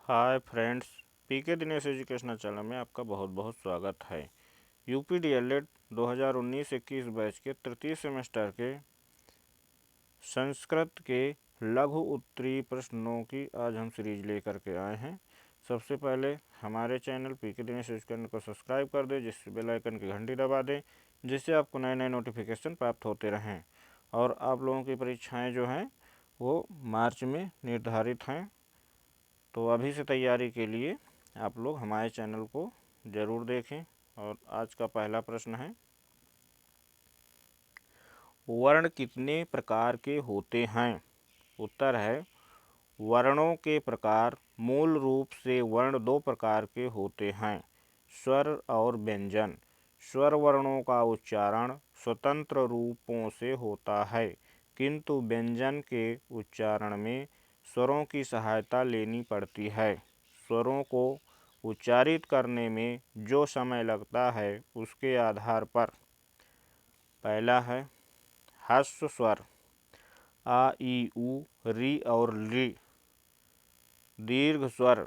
Hi friends, पीके Dinesh educational channel में आपका बहुत बहुत स्वागत है। यूपी डीएलएड 2019-21 बैच के तृतीय सेमेस्टर के संस्कृत के लघु उत्तरीय प्रश्नों की आज हम सीरीज लेकर के आए हैं। सबसे पहले हमारे चैनल पीके दिनेश एजुकेशनल को सब्सक्राइब कर दें, जिससे बेल आइकन की घंटी दबा दें, जिससे आपको नए नए नोटिफिकेशन प्राप्त होते रहें। और आप लोगों की परीक्षाएँ जो हैं वो मार्च में निर्धारित हैं, तो अभी से तैयारी के लिए आप लोग हमारे चैनल को ज़रूर देखें। और आज का पहला प्रश्न है, वर्ण कितने प्रकार के होते हैं? उत्तर है, वर्णों के प्रकार मूल रूप से वर्ण दो प्रकार के होते हैं, स्वर और व्यंजन। स्वर वर्णों का उच्चारण स्वतंत्र रूपों से होता है, किंतु व्यंजन के उच्चारण में स्वरों की सहायता लेनी पड़ती है। स्वरों को उच्चारित करने में जो समय लगता है उसके आधार पर पहला है ह्रस्व स्वर आ ई उ री और ली, दीर्घ स्वर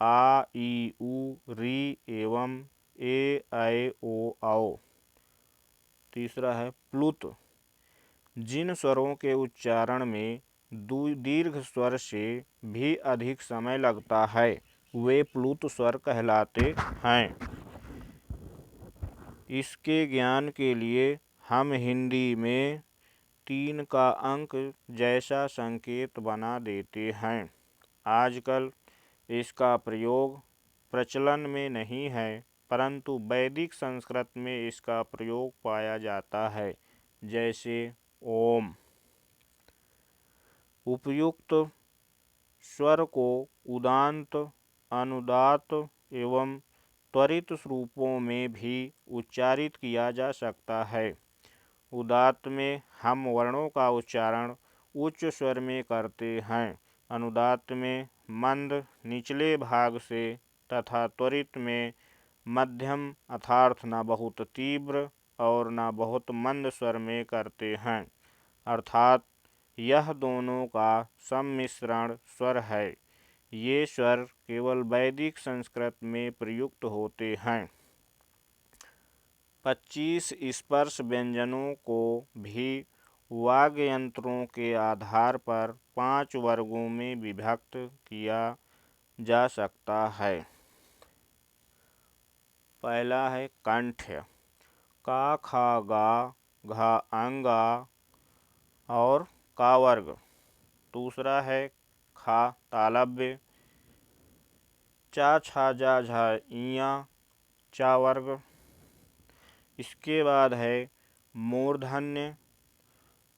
आ ई उ री एवं ए ऐ ओ औ। तीसरा है प्लुत। जिन स्वरों के उच्चारण में दीर्घ स्वर से भी अधिक समय लगता है वे प्लुत स्वर कहलाते हैं। इसके ज्ञान के लिए हम हिंदी में 3 का अंक जैसा संकेत बना देते हैं। आजकल इसका प्रयोग प्रचलन में नहीं है, परंतु वैदिक संस्कृत में इसका प्रयोग पाया जाता है, जैसे ओम। उपयुक्त स्वर को उदात्त, अनुदात्त एवं त्वरित रूपों में भी उच्चारित किया जा सकता है। उदात्त में हम वर्णों का उच्चारण उच्च स्वर में करते हैं, अनुदात्त में मंद निचले भाग से तथा त्वरित में मध्यम अर्थात न बहुत तीव्र और न बहुत मंद स्वर में करते हैं, अर्थात यह दोनों का सम्मिश्रण स्वर है। ये स्वर केवल वैदिक संस्कृत में प्रयुक्त होते हैं। 25 स्पर्श व्यंजनों को भी वाग्य यंत्रों के आधार पर 5 वर्गों में विभक्त किया जा सकता है। पहला है कंठ्य, का खा गा घा अंगा और का वर्ग। दूसरा है खा तालव्य, चा छा जा झा इया चा वर्ग। इसके बाद है मूर्धन्य।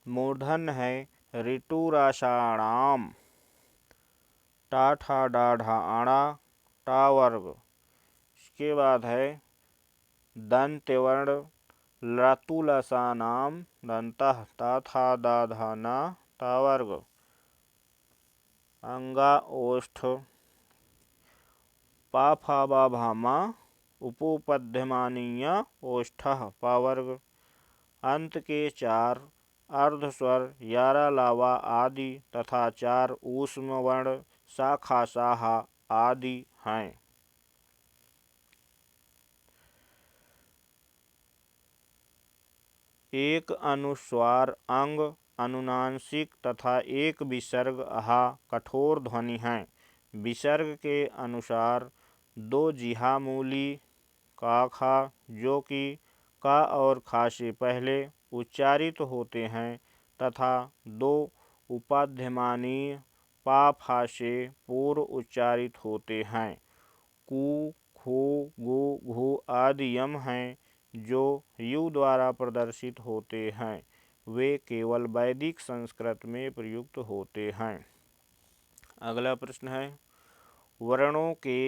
मूर्धन्य है ऋतुराषाणाम, टा ठा डा ढा आणा टा वर्ग। इसके बाद है दंत्यवर्ण, लतुलसानाम दंतः ता था दा धा ना ता वर्ग। अंगा ओष्ठ, पा फा बा भा मा उपोपध्यमानीय ओष्ठः पा वर्ग। अंत के 4 अर्धस्वर यारा लावा आदि तथा 4 ऊष्म वर्ण सा खा सा हा आदि हैं। एक अनुस्वार अंग अनुनासिक तथा एक विसर्ग हा कठोर ध्वनि हैं। विसर्ग के अनुसार 2 जिहामूली का खा, जो कि का और खा से पहले उच्चारित होते हैं, तथा 2 उपाध्यमानीय पा फा से पूर्व उच्चारित होते हैं। कु खु गु घु आदि यम हैं, जो यू द्वारा प्रदर्शित होते हैं, वे केवल वैदिक संस्कृत में प्रयुक्त होते हैं। अगला प्रश्न है, वर्णों के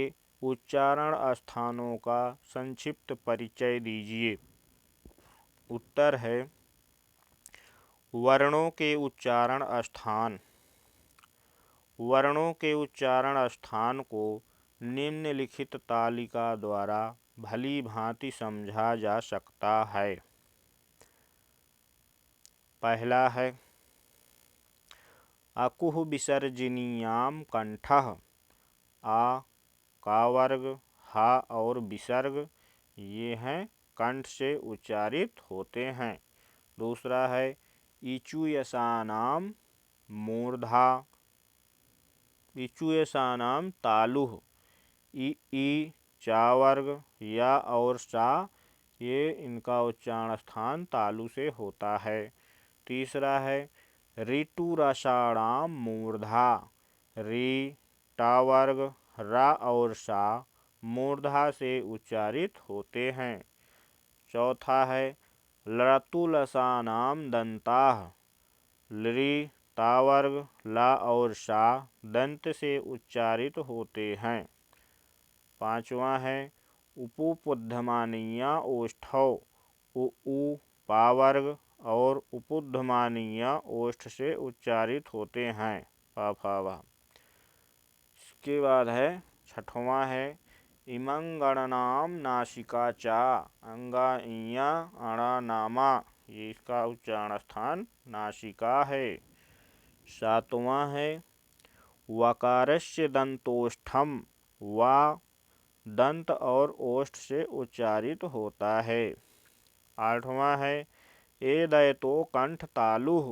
उच्चारण स्थानों का संक्षिप्त परिचय दीजिए। उत्तर है, वर्णों के उच्चारण स्थान। वर्णों के उच्चारण स्थान को निम्नलिखित तालिका द्वारा भली भांति समझा जा सकता है। पहला है अकुह विसर्जनीयाम कंठः, आ, का वर्ग, हा और विसर्ग ये हैं कंठ से उच्चारित होते हैं। दूसरा है इचुयसानाम मूर्धा, इचुयसानाम तालुः, ई चा वर्ग, या और सा ये इनका उच्चारण स्थान तालु से होता है। तीसरा है ऋतुरषाणाम मूर्धा, री टा वर्ग, रा और सा मूर्धा से उच्चारित होते हैं। चौथा है लतुलसानाम दंताः, लृ ता वर्ग, ला और शा दंत से उच्चारित होते हैं। पांचवा है उपुपुद्धमानीया ओष्ठौ, उ पा वर्ग और उपुद्धमानीय ओष्ठ से उच्चारित होते हैं, पा फा वा। इसके बाद है छठवां है इमंगणनाम नासिका चा, अंगा इया अणा नामा, ये इसका उच्चारण स्थान नासिका है। सातवां है वकारस्य दंतोष्ठम, वा दंत और ओष्ठ से उच्चारित होता है। आठवां है एदयतो कंठ तालुः,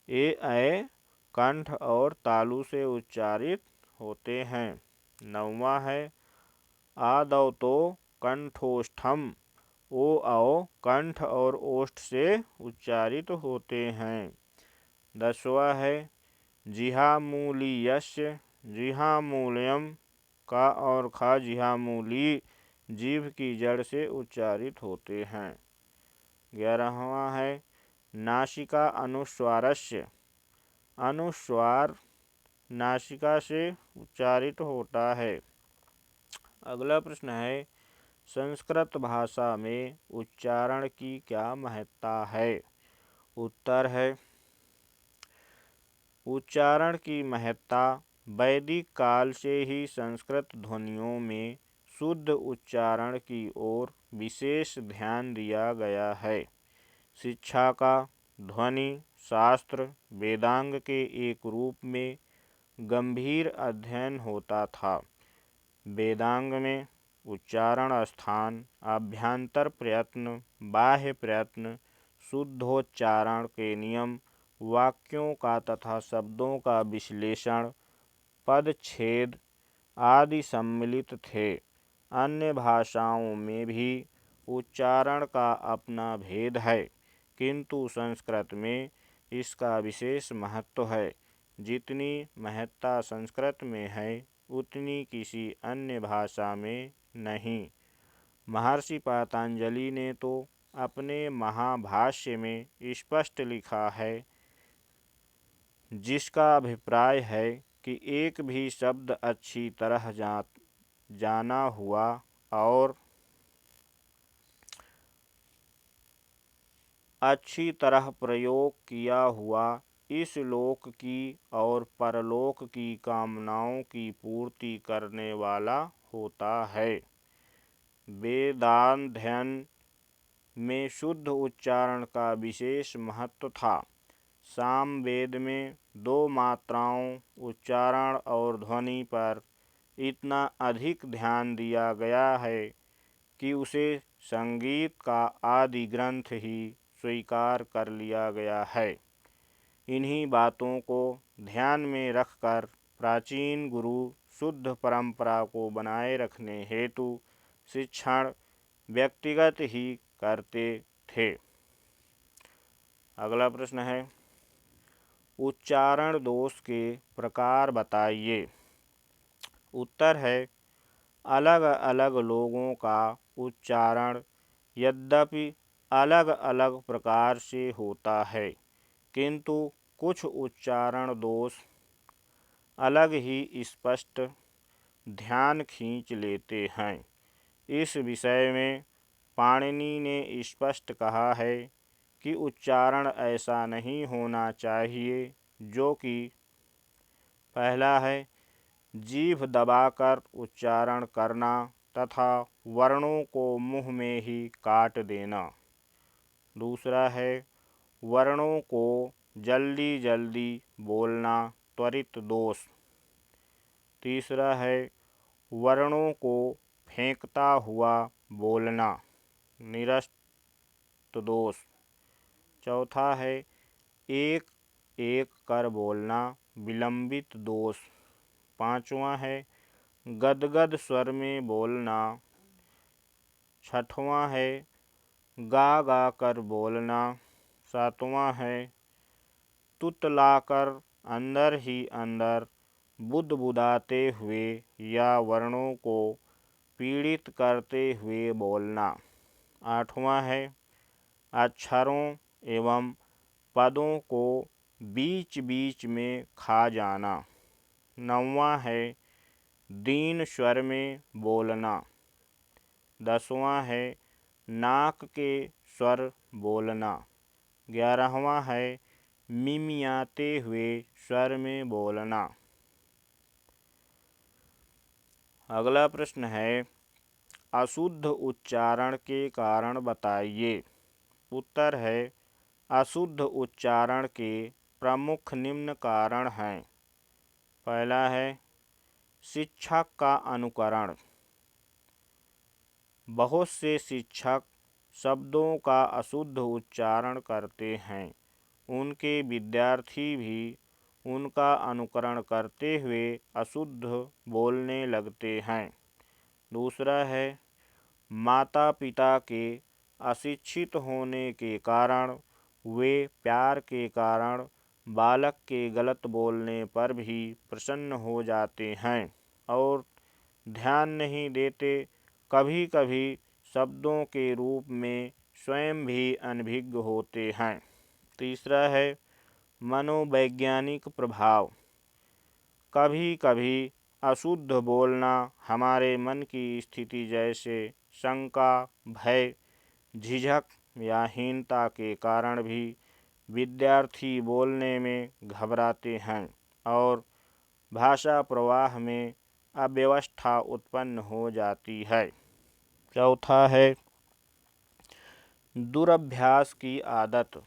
ए कंठ और तालु से उच्चारित होते हैं। नौवां है आदौतो कंठोष्ठम, ओ कंठ और ओष्ठ से उच्चारित होते हैं। दसवां है जिहामूलीयस्य, जिहामूल्यम, का और खा जिहामूली जीभ की जड़ से उच्चारित होते हैं। 11वां है नासिका अनुस्वारस्य, अनुस्वार नासिका से उच्चारित होता है। अगला प्रश्न है संस्कृत भाषा में उच्चारण की क्या महत्ता है। उत्तर है उच्चारण की महत्ता वैदिक काल से ही संस्कृत ध्वनियों में शुद्ध उच्चारण की ओर विशेष ध्यान दिया गया है। शिक्षा का ध्वनि शास्त्र वेदांग के एक रूप में गंभीर अध्ययन होता था। वेदांग में उच्चारण स्थान, अभ्यंतर प्रयत्न, बाह्य प्रयत्न, शुद्धोच्चारण के नियम, वाक्यों का तथा शब्दों का विश्लेषण, पदच्छेद आदि सम्मिलित थे। अन्य भाषाओं में भी उच्चारण का अपना भेद है, किंतु संस्कृत में इसका विशेष महत्व है। जितनी महत्ता संस्कृत में है उतनी किसी अन्य भाषा में नहीं। महर्षि पतंजलि ने तो अपने महाभाष्य में स्पष्ट लिखा है, जिसका अभिप्राय है कि एक भी शब्द अच्छी तरह जाना हुआ और अच्छी तरह प्रयोग किया हुआ इस लोक की और परलोक की कामनाओं की पूर्ति करने वाला होता है। वेदाध्ययन में शुद्ध उच्चारण का विशेष महत्व था। सामवेद में दो मात्राओं उच्चारण और ध्वनि पर इतना अधिक ध्यान दिया गया है कि उसे संगीत का आदि ग्रंथ ही स्वीकार कर लिया गया है। इन्हीं बातों को ध्यान में रखकर प्राचीन गुरु शुद्ध परंपरा को बनाए रखने हेतु शिक्षण व्यक्तिगत ही करते थे। अगला प्रश्न है उच्चारण दोष के प्रकार बताइए। उत्तर है अलग अलग लोगों का उच्चारण यद्यपि अलग अलग प्रकार से होता है, किंतु कुछ उच्चारण दोष अलग ही स्पष्ट ध्यान खींच लेते हैं। इस विषय में पाणिनि ने स्पष्ट कहा है कि उच्चारण ऐसा नहीं होना चाहिए जो कि पहला है जीभ दबाकर उच्चारण करना तथा वर्णों को मुंह में ही काट देना। दूसरा है वर्णों को जल्दी जल्दी बोलना, त्वरित दोष। तीसरा है वर्णों को फेंकता हुआ बोलना, निरस्त दोष। चौथा है एक एक कर बोलना, विलंबित दोष। पांचवा है गदगद स्वर में बोलना। छठवां है गा गा कर बोलना। सातवां है तुतलाकर अंदर ही अंदर बुदबुदाते हुए या वर्णों को पीड़ित करते हुए बोलना। आठवां है अक्षरों एवं पदों को बीच बीच में खा जाना। नौवां है दीन स्वर में बोलना। दसवां है नाक के स्वर बोलना। 11वां है मिमियाते हुए स्वर में बोलना। अगला प्रश्न है अशुद्ध उच्चारण के कारण बताइए। उत्तर है अशुद्ध उच्चारण के प्रमुख निम्न कारण हैं। पहला है शिक्षक का अनुकरण। बहुत से शिक्षक शब्दों का अशुद्ध उच्चारण करते हैं। उनके विद्यार्थी भी उनका अनुकरण करते हुए अशुद्ध बोलने लगते हैं। दूसरा है माता पिता के अशिक्षित होने के कारण वे प्यार के कारण बालक के गलत बोलने पर भी प्रसन्न हो जाते हैं और ध्यान नहीं देते। कभी कभी शब्दों के रूप में स्वयं भी अनभिज्ञ होते हैं। तीसरा है मनोवैज्ञानिक प्रभाव। कभी कभी अशुद्ध बोलना हमारे मन की स्थिति जैसे शंका, भय, झिझक या हीनता के कारण भी विद्यार्थी बोलने में घबराते हैं और भाषा प्रवाह में अव्यवस्था उत्पन्न हो जाती है। चौथा है दुरभ्यास की आदत।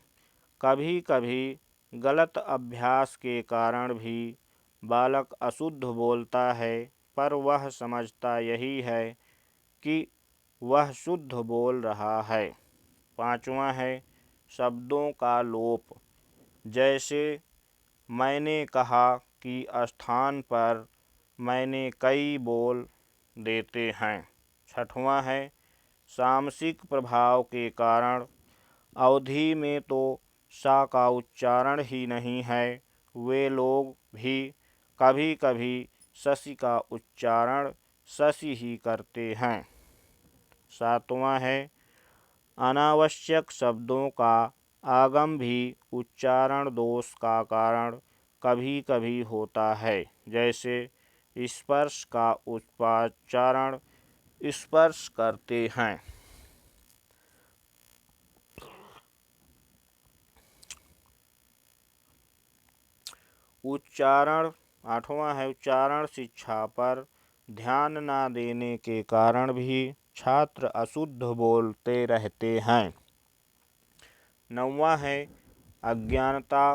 कभी कभी गलत अभ्यास के कारण भी बालक अशुद्ध बोलता है, पर वह समझता यही है कि वह शुद्ध बोल रहा है। पांचवा है शब्दों का लोप। जैसे मैंने कहा कि स्थान पर मैंने कई बोल देते हैं। छठवां है सामसिक प्रभाव के कारण अवधि में तो सा का उच्चारण ही नहीं है, वे लोग भी कभी कभी शशि का उच्चारण शशि ही करते हैं। सातवां है अनावश्यक शब्दों का आगम भी उच्चारण दोष का कारण कभी कभी होता है। जैसे स्पर्श का उच्चारण स्पर्श करते हैं। उच्चारण आठवां है उच्चारण शिक्षा पर ध्यान न देने के कारण भी छात्र अशुद्ध बोलते रहते हैं। नौवां है अज्ञानता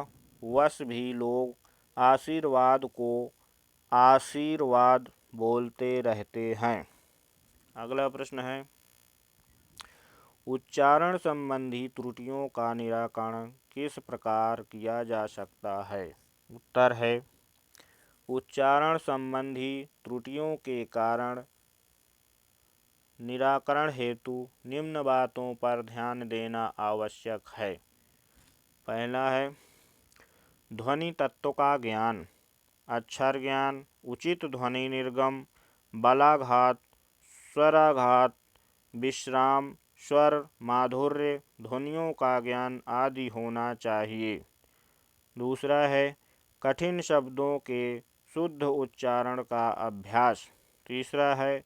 वश भी लोग आशीर्वाद को आशीर्वाद बोलते रहते हैं। अगला प्रश्न है उच्चारण संबंधी त्रुटियों का निराकरण किस प्रकार किया जा सकता है। उत्तर है उच्चारण संबंधी त्रुटियों के कारण निराकरण हेतु निम्न बातों पर ध्यान देना आवश्यक है। पहला है ध्वनि तत्व का ज्ञान, अक्षर ज्ञान, उचित ध्वनि निर्गम, बलाघात, स्वराघात, विश्राम, स्वर, माधुर्य, ध्वनियों का ज्ञान आदि होना चाहिए। दूसरा है कठिन शब्दों के शुद्ध उच्चारण का अभ्यास। तीसरा है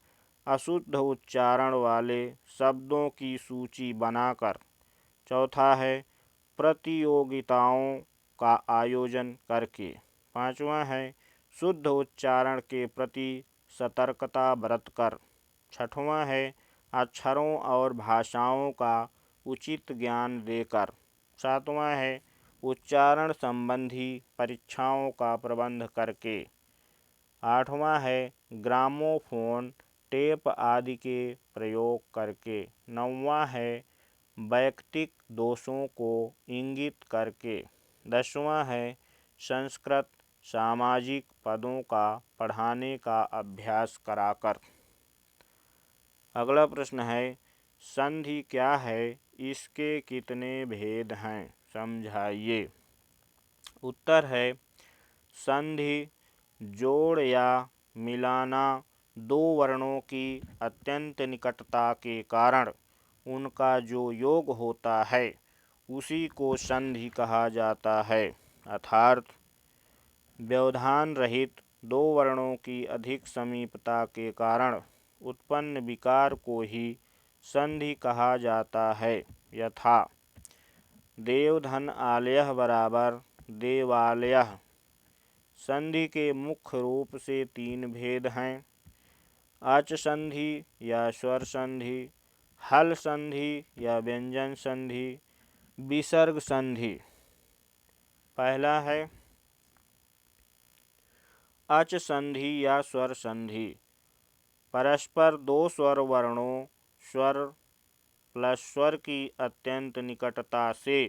अशुद्ध उच्चारण वाले शब्दों की सूची बनाकर। चौथा है प्रतियोगिताओं का आयोजन करके। पांचवा है शुद्ध उच्चारण के प्रति सतर्कता बरतकर। छठवां है अक्षरों और भाषाओं का उचित ज्ञान देकर। सातवां है उच्चारण संबंधी परीक्षाओं का प्रबंध करके। 8वां है ग्रामोफोन टेप आदि के प्रयोग करके। 9वां है वैयक्तिक दोषों को इंगित करके। 10वां है संस्कृत सामाजिक पदों का पढ़ाने का अभ्यास कराकर। अगला प्रश्न है संधि क्या है, इसके कितने भेद हैं, समझाइए। उत्तर है संधि जोड़ या मिलाना दो वर्णों की अत्यंत निकटता के कारण उनका जो योग होता है उसी को संधि कहा जाता है। अर्थात व्यवधान रहित दो वर्णों की अधिक समीपता के कारण उत्पन्न विकार को ही संधि कहा जाता है। यथा देवधन आलयः बराबर देवालयः। संधि के मुख्य रूप से 3 भेद हैं, अच संधि या स्वर संधि, हल संधि या व्यंजन संधि, विसर्ग संधि। पहला है अच संधि या स्वर संधि। परस्पर दो स्वर वर्णों स्वर प्लस स्वर की अत्यंत निकटता से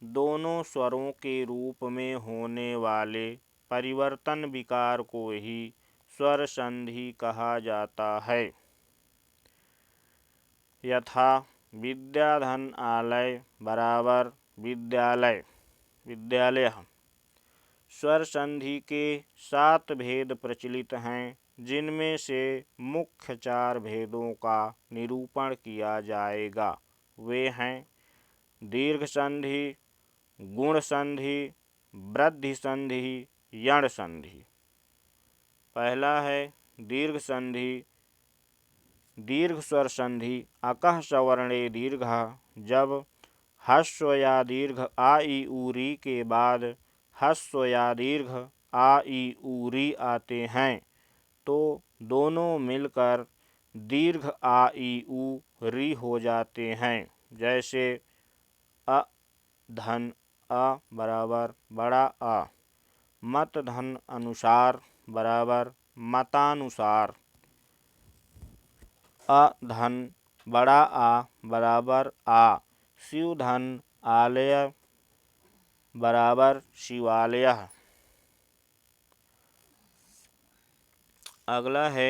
दोनों स्वरों के रूप में होने वाले परिवर्तन विकार को ही स्वर संधि कहा जाता है। यथा विद्याधन आलय बराबर विद्यालय विद्यालयः। स्वर संधि के 7 भेद प्रचलित हैं, जिनमें से मुख्य 4 भेदों का निरूपण किया जाएगा। वे हैं दीर्घ संधि, गुण संधि, वृद्धि संधि, यण संधि। पहला है दीर्घ संधि। दीर्घ स्वर संधि अकः सवर्णे दीर्घः। जब ह्रस्व या दीर्घ आ ई उ री के बाद ह्रस्व या दीर्घ आ ई उ री आते हैं तो दोनों मिलकर दीर्घ आ ई उ री हो जाते हैं। जैसे अ धन अ बराबर बड़ा आ, मत धन अनुसार बराबर मतानुसार, अ धन बड़ा आ बराबर आ, शिव धन आलय बराबर शिवालयः। अगला है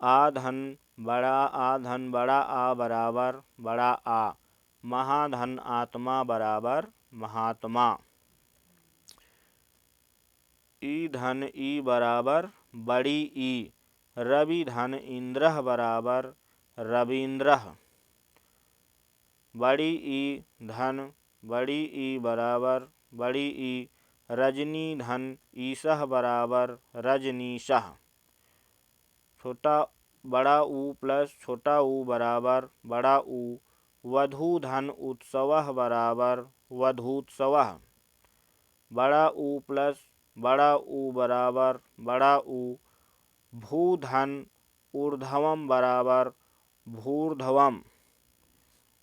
आ धन बड़ा आ बराबर बड़ा आ, महाधन आत्मा बराबर महात्मा, ई धन ई बराबर बड़ी ई, रवि धन इंद्रः बराबर रवींद्रः, बड़ी ई धन बड़ी ई बराबर बड़ी ई, रजनी धन ईशः बराबर रजनीशः, छोटा बड़ा ऊ प्लस छोटा ऊ बराबर बड़ा ऊ, वधू धन उत्सवः बराबर वधूत्सवः, बड़ा ऊ प्लस बड़ा ऊ बराबर बड़ा ऊ, भू धन ऊर्ध्वम बराबर भूर्ध्वम।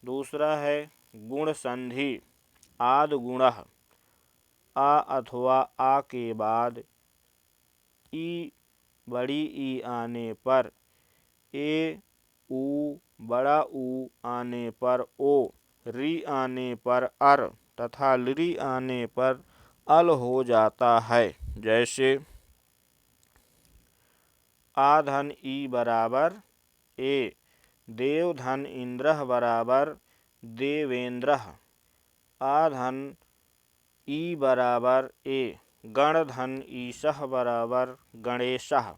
दूसरा है गुण संधि। आद गुणः आ अथवा आ के बाद ई बड़ी ई आने पर, ए ऊ बड़ा ऊ आने पर ओ, री आने पर अर तथा लरी आने पर अल हो जाता है। जैसे आ धन ई बराबर ए, देव धन इंद्रः बराबर देवेंद्रः, आ धन ई बराबर ए, गण धन ईशः बराबर गणेशः,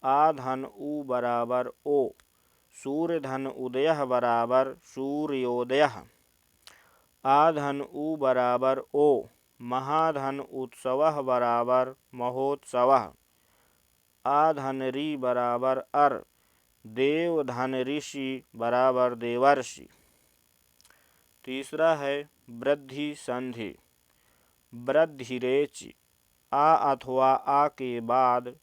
आ धन उ बराबर ओ, सूर्य धन उदयः बराबर सूर्योदयः, आ धन उ बराबर ओ, महाधन उत्सवः बराबर महोत्सवः, आ धन री बराबर अर, देव धन ऋषि बराबर देवर्षि। तीसरा है वृद्धि संधि। वृद्धिरेच आ अथवा आ के बाद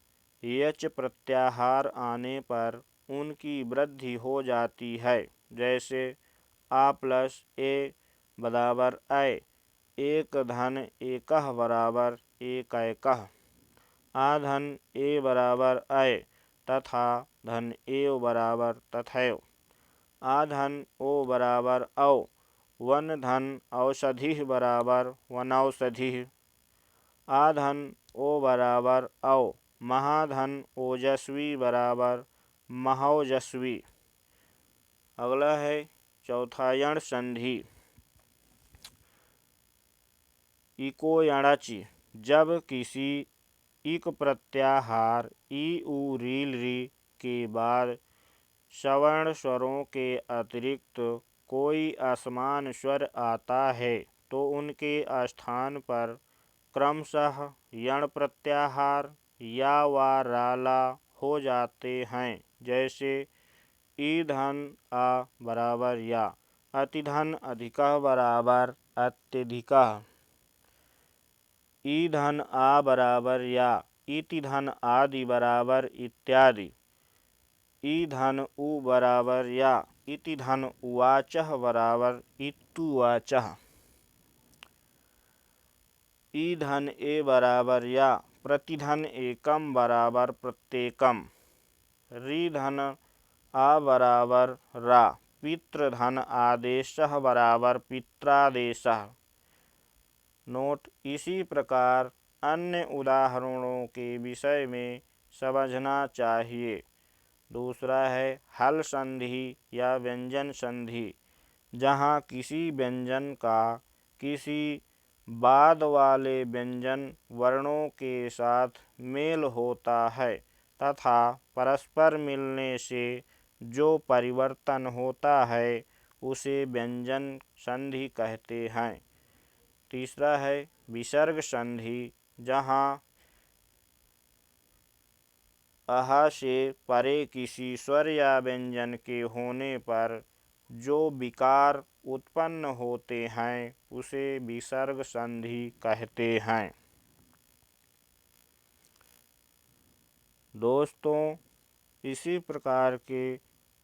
यच प्रत्याहार आने पर उनकी वृद्धि हो जाती है। जैसे आ प्लस ए बराबर ऐ, एक धन एकः बराबर एकैकः, आधन ए बराबर अय तथा धन एव बराबर तथैव। आधन ओ बराबर औ वन धन औषधि बराबर वनौषधि। आधन ओ बराबर औ महाधन ओजस्वी बराबर महौजस्वी। अगला है चौथा यण संधि। इको यणाचि जब किसी इक प्रत्याहार ई उ रील री के बाद सवर्ण स्वरों के अतिरिक्त कोई असमान स्वर आता है तो उनके स्थान पर क्रमशः यण प्रत्याहार या वा राला हो जाते हैं। जैसे ईधन आ बराबर या, अतिधन अधिकः बराबर अत्यधिकः। ईधन आ बराबर या, इतिधन आदि बराबर इत्यादि। ईधन उ बराबर या, इतिधन उवाचः बराबर इत्तुवाचः। ईधन ए बराबर या, प्रतिधन एकम बराबर प्रत्येकम। रीधन आ बराबर रा, पितृधन आदेशः बराबर पित्रादेशः। नोट: इसी प्रकार अन्य उदाहरणों के विषय में समझना चाहिए। दूसरा है हल संधि या व्यंजन संधि, जहाँ किसी व्यंजन का किसी बाद वाले व्यंजन वर्णों के साथ मेल होता है तथा परस्पर मिलने से जो परिवर्तन होता है उसे व्यंजन संधि कहते हैं। तीसरा है विसर्ग संधि, जहाँ अहा से परे किसी स्वर या व्यंजन के होने पर जो विकार उत्पन्न होते हैं उसे विसर्ग संधि कहते हैं। दोस्तों, इसी प्रकार के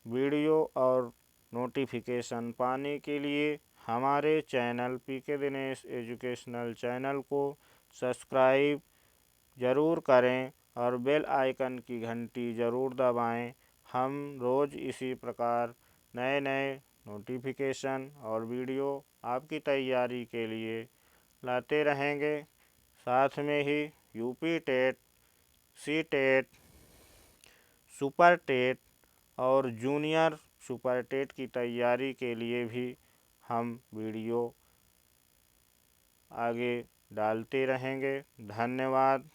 वीडियो और नोटिफिकेशन पाने के लिए हमारे channel PK Dinesh educational channel को सब्सक्राइब ज़रूर करें और बेल आइकन की घंटी ज़रूर दबाएं। हम रोज़ इसी प्रकार नए नए नोटिफिकेशन और वीडियो आपकी तैयारी के लिए लाते रहेंगे। साथ में ही UP TET, C TET, super TET और जूनियर सुपर टेट की तैयारी के लिए भी हम वीडियो आगे डालते रहेंगे। धन्यवाद।